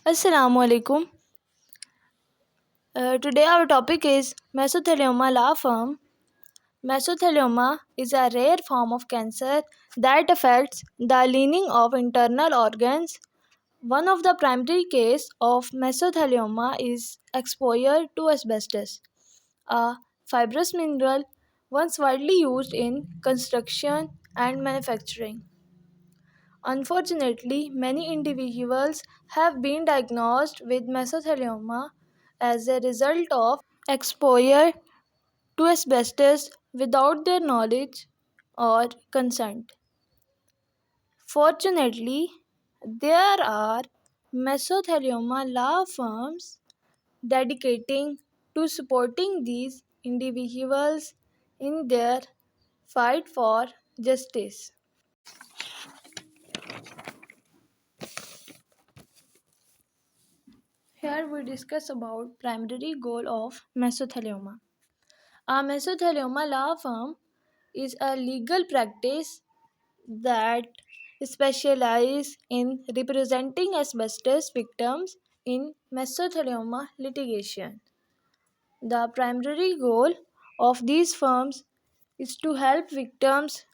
Assalamu alaikum. Today our topic is Mesothelioma larvae. Mesothelioma is a rare form of cancer that affects the lining of internal organs. One of the primary cases of mesothelioma is exposure to asbestos, a fibrous mineral once widely used in construction and manufacturing. Unfortunately, many individuals have been diagnosed with mesothelioma as a result of exposure to asbestos without their knowledge or consent. Fortunately, there are mesothelioma law firms dedicating to supporting these individuals in their fight for justice. Here we discuss about primary goal of mesothelioma. A mesothelioma law firm is a legal practice that specializes in representing asbestos victims in mesothelioma litigation. The primary goal of these firms is to help victims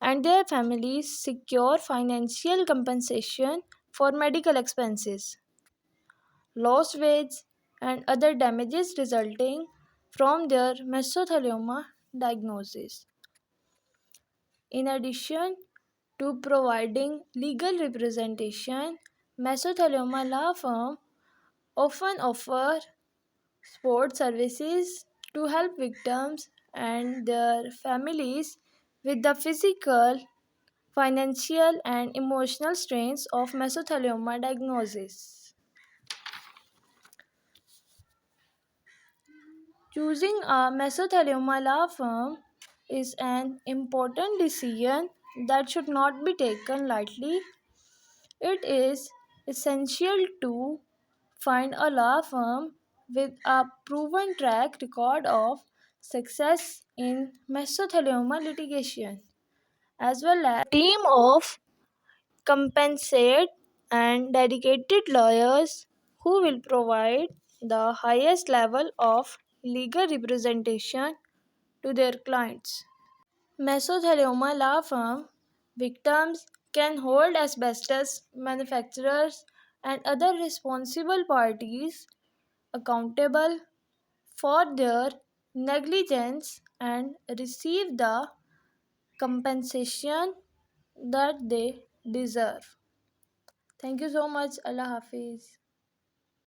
and their families secure financial compensation for medical expenses, lost wages, and other damages resulting from their mesothelioma diagnosis. In addition to providing legal representation, mesothelioma law firms often offer support services to help victims and their families with the physical, financial, and emotional strains of mesothelioma diagnosis. Choosing a mesothelioma law firm is an important decision that should not be taken lightly. It is essential to find a law firm with a proven track record of success in mesothelioma litigation, as well as a team of compensated and dedicated lawyers who will provide the highest level of legal representation to their clients. Mesothelioma law firm victims can hold asbestos manufacturers and other responsible parties accountable for their negligence and receive the compensation that they deserve. Thank you so much. Allah Hafiz.